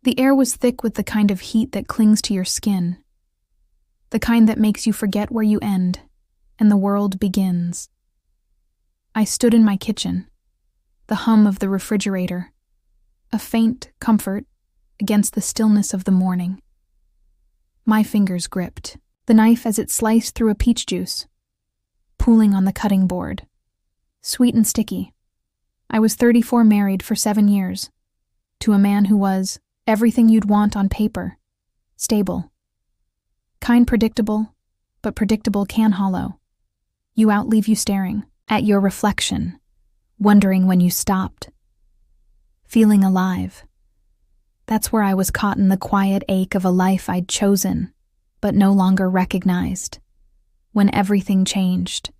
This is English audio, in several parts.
The air was thick with the kind of heat that clings to your skin, the kind that makes you forget where you end and the world begins. I stood in my kitchen, the hum of the refrigerator, a faint comfort against the stillness of the morning. My fingers gripped the knife as it sliced through a peach juice, pooling on the cutting board, sweet and sticky. I was 34, married for 7 years, to a man who was everything you'd want on paper, stable. Kind predictable, but predictable can hollow. You out, leave you staring at your reflection, wondering when you stopped. Feeling alive. That's where I was caught in the quiet ache of a life I'd chosen, but no longer recognized, when everything changed.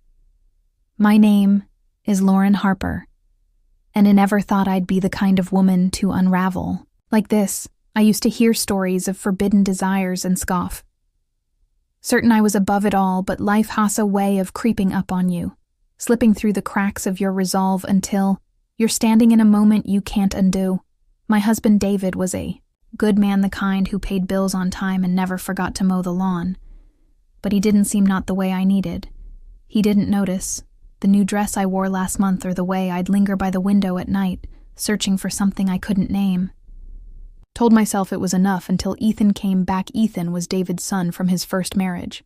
My name is Lauren Harper, and I never thought I'd be the kind of woman to unravel. Like this, I used to hear stories of forbidden desires and scoff. Certain I was above it all, but life has a way of creeping up on you, slipping through the cracks of your resolve until you're standing in a moment you can't undo. My husband David was a good man, the kind who paid bills on time and never forgot to mow the lawn. But he didn't seem not the way I needed. He didn't notice the new dress I wore last month or the way I'd linger by the window at night, searching for something I couldn't name. Told myself it was enough until Ethan came back. Ethan was David's son from his first marriage.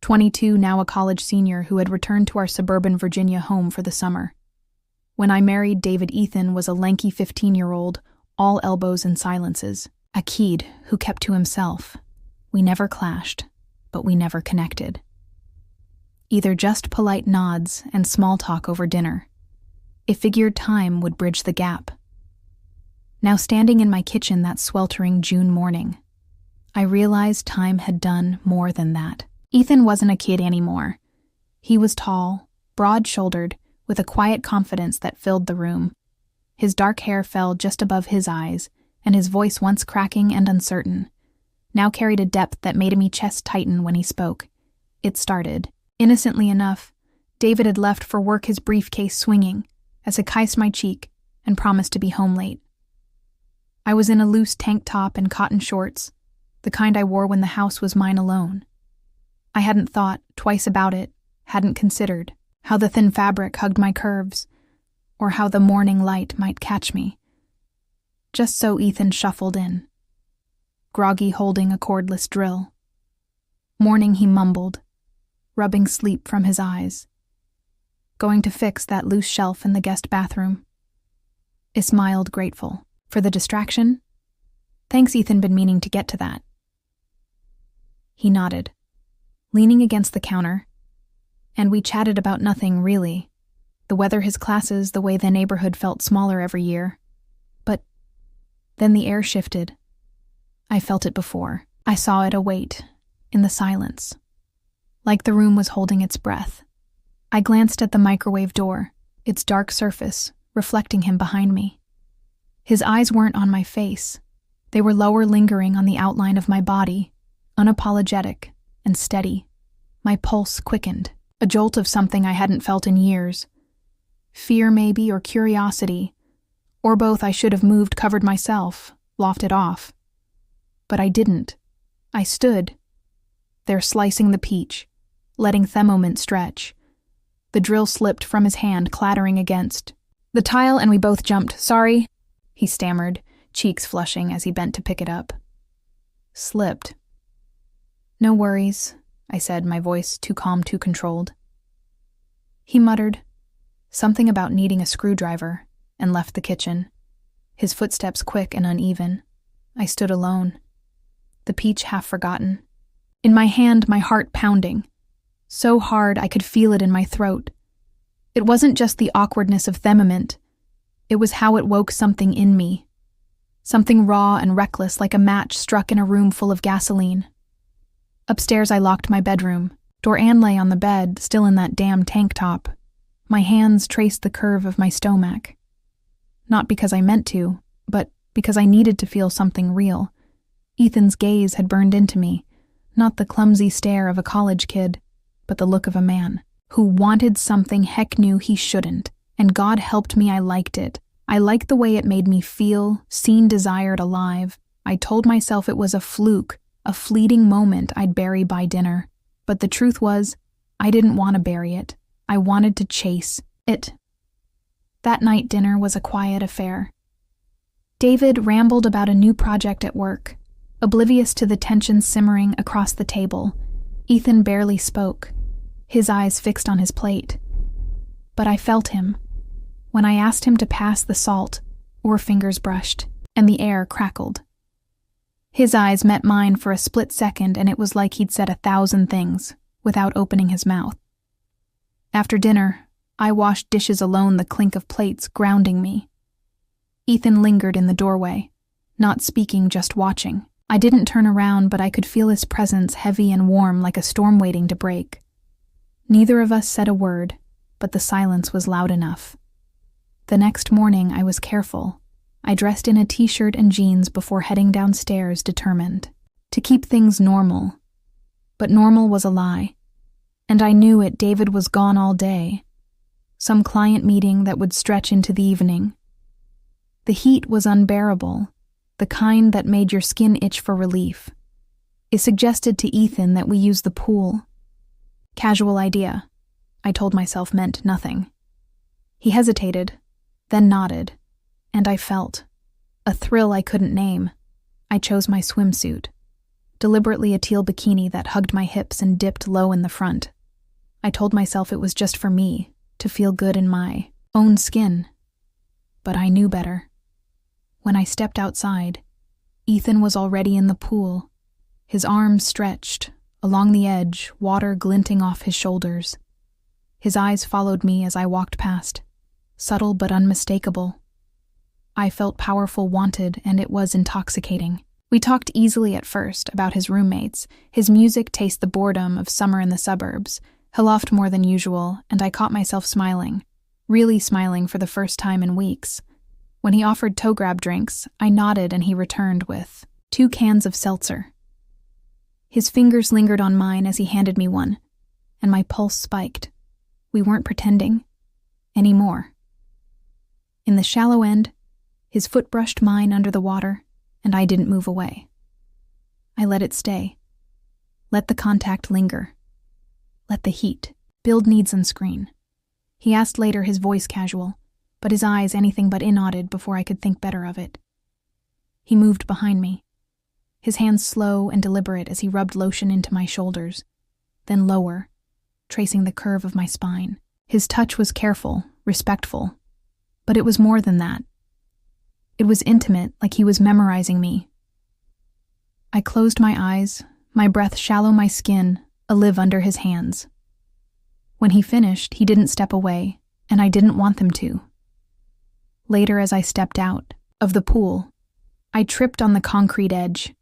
22, now a college senior who had returned to our suburban Virginia home for the summer. When I married David, Ethan was a lanky 15-year-old, all elbows and silences, a kid who kept to himself. We never clashed, but we never connected. Either just polite nods and small talk over dinner. It figured time would bridge the gap. Now standing in my kitchen that sweltering June morning, I realized time had done more than that. Ethan wasn't a kid anymore. He was tall, broad-shouldered, with a quiet confidence that filled the room. His dark hair fell just above his eyes, and his voice, once cracking and uncertain, now carried a depth that made me chest tighten when he spoke. It started. Innocently enough, David had left for work, his briefcase swinging, as I kissed my cheek and promised to be home late. I was in a loose tank top and cotton shorts, the kind I wore when the house was mine alone. I hadn't thought twice about it, hadn't considered how the thin fabric hugged my curves, or how the morning light might catch me. Just so Ethan shuffled in, groggy, holding a cordless drill. Morning, he mumbled, rubbing sleep from his eyes. Going to fix that loose shelf in the guest bathroom. I smiled, grateful. For the distraction? Thanks, Ethan, been meaning to get to that. He nodded, leaning against the counter, and we chatted about nothing, really. The weather, his classes, the way the neighborhood felt smaller every year. But then the air shifted. I felt it before. I saw it await, in the silence, like the room was holding its breath. I glanced at the microwave door, its dark surface reflecting him behind me. His eyes weren't on my face. They were lower, lingering on the outline of my body, unapologetic and steady. My pulse quickened, a jolt of something I hadn't felt in years. Fear, maybe, or curiosity, or both. I should have moved, covered myself, laughed it off. But I didn't. I stood there, slicing the peach, letting the moment stretch. The drill slipped from his hand, clattering against the tile, and we both jumped. Sorry, he stammered, cheeks flushing as he bent to pick it up. Slipped. No worries, I said, my voice too calm, too controlled. He muttered something about needing a screwdriver and left the kitchen, his footsteps quick and uneven. I stood alone, the peach half forgotten. In my hand, my heart pounding, so hard I could feel it in my throat. It wasn't just the awkwardness of themament. It was how it woke something in me. Something raw and reckless, like a match struck in a room full of gasoline. Upstairs, I locked my bedroom. Dor-Ann lay on the bed, still in that damn tank top. My hands traced the curve of my stomach. Not because I meant to, but because I needed to feel something real. Ethan's gaze had burned into me, not the clumsy stare of a college kid, but the look of a man who wanted something heck knew he shouldn't. And God helped me, I liked it. I liked the way it made me feel, seen, desired, alive. I told myself it was a fluke, a fleeting moment I'd bury by dinner. But the truth was, I didn't want to bury it. I wanted to chase it. That night dinner was a quiet affair. David rambled about a new project at work, oblivious to the tension simmering across the table. Ethan barely spoke, his eyes fixed on his plate. But I felt him. When I asked him to pass the salt, our fingers brushed, and the air crackled. His eyes met mine for a split second, and it was like he'd said 1,000 things without opening his mouth. After dinner, I washed dishes alone, the clink of plates grounding me. Ethan lingered in the doorway, not speaking, just watching. I didn't turn around, but I could feel his presence heavy and warm like a storm waiting to break. Neither of us said a word, but the silence was loud enough. The next morning, I was careful. I dressed in a t-shirt and jeans before heading downstairs, determined to keep things normal. But normal was a lie. And I knew it. David was gone all day. Some client meeting that would stretch into the evening. The heat was unbearable, the kind that made your skin itch for relief. It suggested to Ethan that we use the pool. Casual idea, I told myself, meant nothing. He hesitated, then nodded, and I felt a thrill I couldn't name. I chose my swimsuit, deliberately a teal bikini that hugged my hips and dipped low in the front. I told myself it was just for me, to feel good in my own skin. But I knew better. When I stepped outside, Ethan was already in the pool, his arms stretched, along the edge, water glinting off his shoulders. His eyes followed me as I walked past, subtle but unmistakable. I felt powerful, wanted, and it was intoxicating. We talked easily at first about his roommates, his music taste, the boredom of summer in the suburbs. He laughed more than usual, and I caught myself smiling, really smiling for the first time in weeks. When he offered toe grab drinks, I nodded and he returned with 2 cans of seltzer. His fingers lingered on mine as he handed me one, and my pulse spiked. We weren't pretending anymore. In the shallow end, his foot brushed mine under the water, and I didn't move away. I let it stay. Let the contact linger. Let the heat build, needs unscreen. He asked later, his voice casual, but his eyes anything but inaudible before I could think better of it. He moved behind me, his hands slow and deliberate as he rubbed lotion into my shoulders, then lower, tracing the curve of my spine. His touch was careful, respectful, but it was more than that. It was intimate, like he was memorizing me. I closed my eyes, my breath shallow, my skin alive under his hands. When he finished, he didn't step away, and I didn't want them to. Later, as I stepped out of the pool, I tripped on the concrete edge.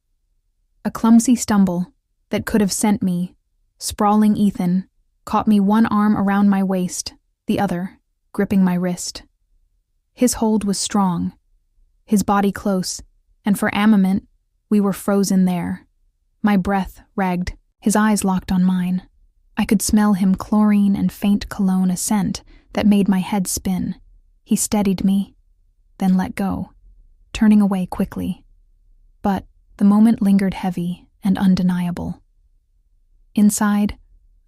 A clumsy stumble that could have sent me sprawling. Ethan caught me, one arm around my waist, the other gripping my wrist. His hold was strong, his body close, and for a moment, we were frozen there. My breath ragged, his eyes locked on mine. I could smell him, chlorine and faint cologne, a scent that made my head spin. He steadied me, then let go, turning away quickly. But the moment lingered, heavy and undeniable. Inside,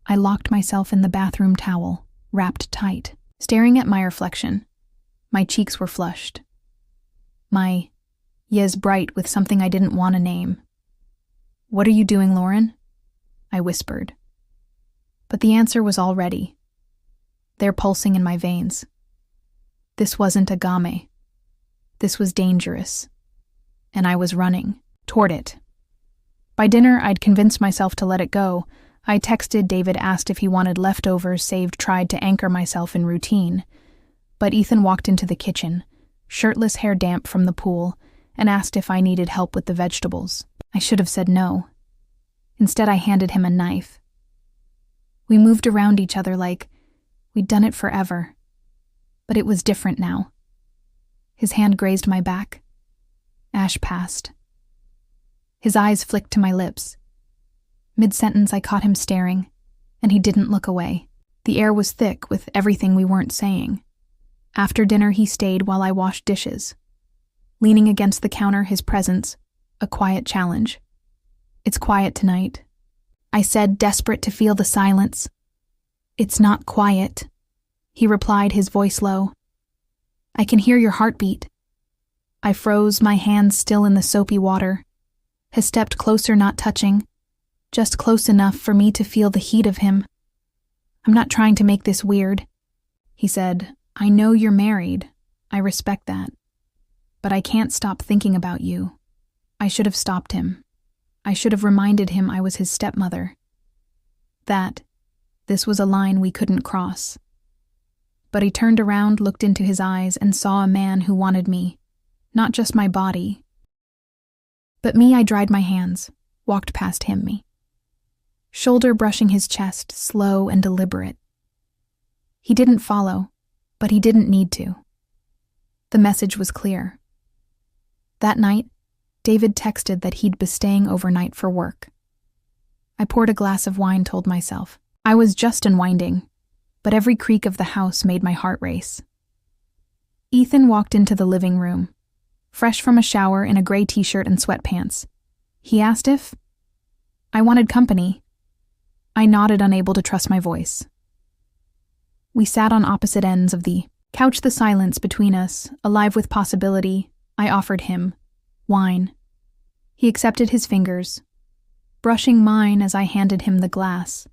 I locked myself in the bathroom towel, wrapped tight, staring at my reflection. My cheeks were flushed. My eyes bright with something I didn't want to name. "What are you doing, Lauren?" I whispered. But the answer was already there, pulsing in my veins. This wasn't a game. This was dangerous. And I was running toward it. By dinner, I'd convinced myself to let it go. I texted David, asked if he wanted leftovers, saved, tried to anchor myself in routine. But Ethan walked into the kitchen, shirtless, hair damp from the pool, and asked if I needed help with the vegetables. I should have said no. Instead, I handed him a knife. We moved around each other like we'd done it forever. But it was different now. His hand grazed my back. Ash passed. His eyes flicked to my lips. Mid-sentence, I caught him staring, and he didn't look away. The air was thick with everything we weren't saying. After dinner, he stayed while I washed dishes. Leaning against the counter, his presence, a quiet challenge. "It's quiet tonight," I said, desperate to feel the silence. "It's not quiet," he replied, his voice low. "I can hear your heartbeat." I froze, my hands still in the soapy water. He stepped closer, not touching, just close enough for me to feel the heat of him. "I'm not trying to make this weird," he said. "I know you're married. I respect that. But I can't stop thinking about you." I should have stopped him. I should have reminded him I was his stepmother. This was a line we couldn't cross. But he turned around, looked into his eyes, and saw a man who wanted me. Not just my body. But me, I dried my hands, walked past him. Shoulder brushing his chest, slow and deliberate. He didn't follow, but he didn't need to. The message was clear. That night, David texted that he'd be staying overnight for work. I poured a glass of wine, told myself. I was just unwinding, but every creak of the house made my heart race. Ethan walked into the living room, fresh from a shower in a gray t-shirt and sweatpants. He asked if I wanted company. I nodded, unable to trust my voice. We sat on opposite ends of the couch, the silence between us, alive with possibility. I offered him wine. He accepted, his fingers, brushing mine as I handed him the glass.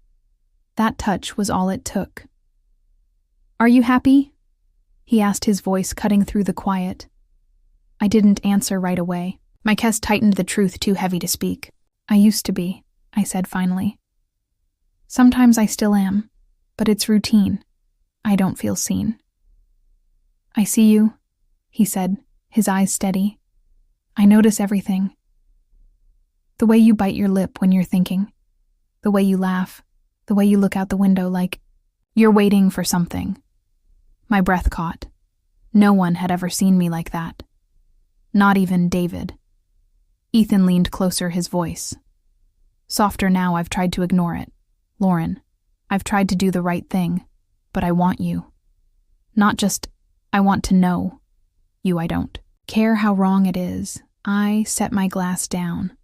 That touch was all it took. "Are you happy?" he asked, his voice cutting through the quiet. I didn't answer right away. My chest tightened, the truth too heavy to speak. "I used to be," I said finally. "Sometimes I still am, but it's routine. I don't feel seen." "I see you," he said, his eyes steady. "I notice everything. The way you bite your lip when you're thinking. The way you laugh. The way you look out the window like you're waiting for something." My breath caught. No one had ever seen me like that. Not even David. Ethan leaned closer, his voice softer now. "I've tried to ignore it. Lauren, I've tried to do the right thing, but I want you. Not just, I want to know you. I don't care how wrong it is." I set my glass down.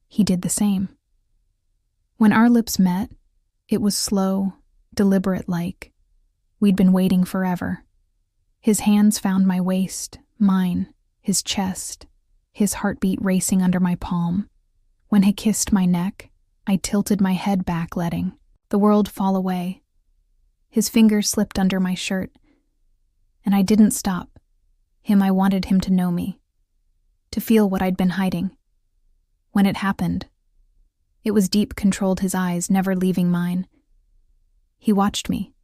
He did the same. When our lips met, it was slow, deliberate, like we'd been waiting forever. His hands found my waist, mine, his chest, his heartbeat racing under my palm. When he kissed my neck, I tilted my head back, letting the world fall away. His fingers slipped under my shirt, and I didn't stop. I wanted him to know me, to feel what I'd been hiding. When it happened, it was deep, controlled, his eyes never leaving mine. He watched me,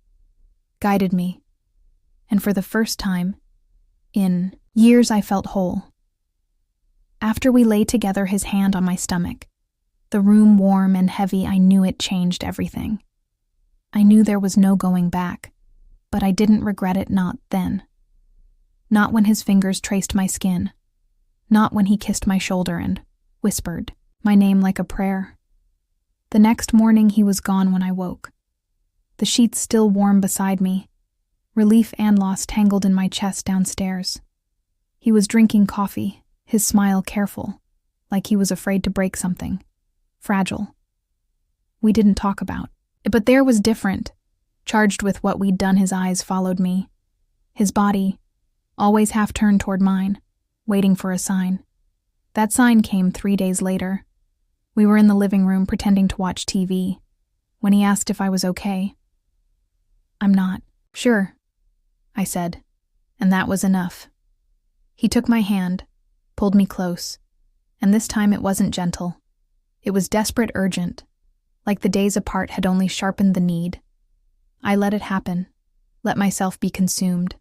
guided me, and for the first time in years I felt whole. After we lay together, his hand on my stomach, the room warm and heavy, I knew it changed everything. I knew there was no going back, but I didn't regret it, not then. Not when his fingers traced my skin, not when he kissed my shoulder and whispered my name like a prayer. The next morning he was gone when I woke. The sheets still warm beside me, relief and loss tangled in my chest downstairs. He was drinking coffee, his smile careful, like he was afraid to break something. Fragile. We didn't talk about it, but there was different, charged with what we'd done. His eyes followed me, his body always half turned toward mine, waiting for a sign. That sign came 3 days later. We were in the living room pretending to watch TV, when he asked if I was okay. "I'm not sure," I said, and that was enough. He took my hand, pulled me close, and this time it wasn't gentle. It was desperate, urgent, like the days apart had only sharpened the need. I let it happen, let myself be consumed.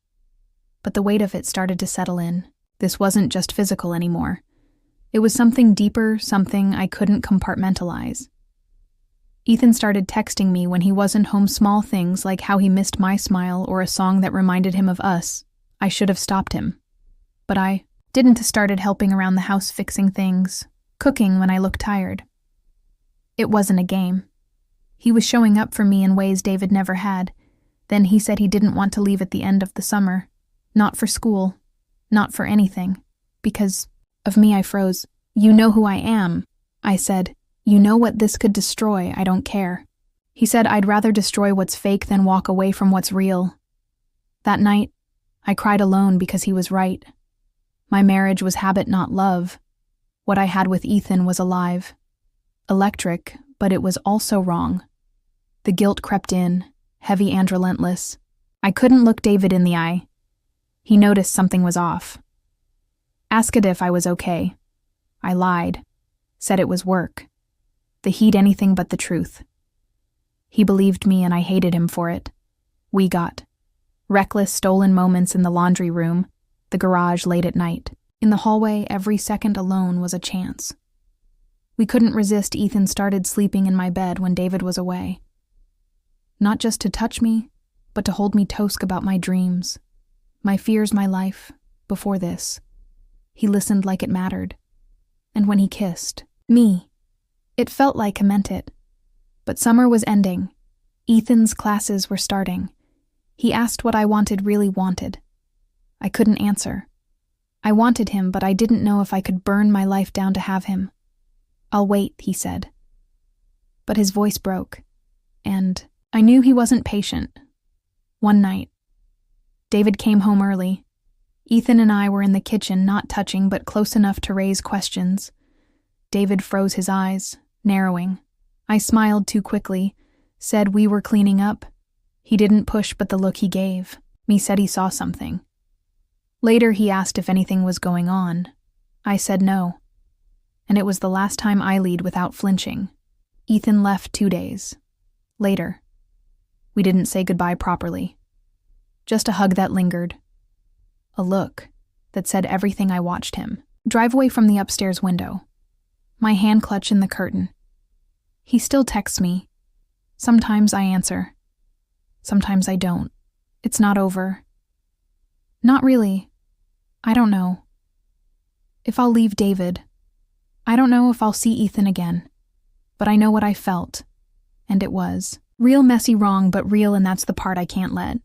But the weight of it started to settle in. This wasn't just physical anymore. It was something deeper, something I couldn't compartmentalize. Ethan started texting me when he wasn't home, small things like how he missed my smile or a song that reminded him of us. I should have stopped him. But I didn't. Started helping around the house, fixing things, cooking when I looked tired. It wasn't a game. He was showing up for me in ways David never had. Then he said he didn't want to leave at the end of the summer. Not for school. Not for anything. Because of me, I froze. You know who I am, I said. You know what this could destroy, I don't care. He said I'd rather destroy what's fake than walk away from what's real. That night, I cried alone because he was right. My marriage was habit, not love. What I had with Ethan was alive. Electric, but it was also wrong. The guilt crept in, heavy and relentless. I couldn't look David in the eye. He noticed something was off. Asked if I was okay. I lied. Said it was work. The heat anything but the truth. He believed me and I hated him for it. We got reckless, stolen moments in the laundry room, the garage late at night. In the hallway, every second alone was a chance. We couldn't resist. Ethan started sleeping in my bed when David was away. Not just to touch me, but to hold me toast about my dreams, my fears, my life, before this. He listened like it mattered. And when he kissed me, it felt like he meant it. But summer was ending. Ethan's classes were starting. He asked what I really wanted. I couldn't answer. I wanted him, but I didn't know if I could burn my life down to have him. I'll wait, he said. But his voice broke, and I knew he wasn't patient. One night, David came home early. Ethan and I were in the kitchen, not touching, but close enough to raise questions. David froze his eyes, narrowing. I smiled too quickly, said we were cleaning up. He didn't push, but the look he gave me said he saw something. Later, he asked if anything was going on. I said no. And it was the last time I lied without flinching. Ethan left 2 days. Later. We didn't say goodbye properly. Just a hug that lingered. A look that said everything. I watched him drive away from the upstairs window. My hand clutch in the curtain. He still texts me. Sometimes I answer. Sometimes I don't. It's not over. Not really. I don't know. If I'll leave David. I don't know if I'll see Ethan again. But I know what I felt. And it was real messy wrong, but real, and that's the part I can't let.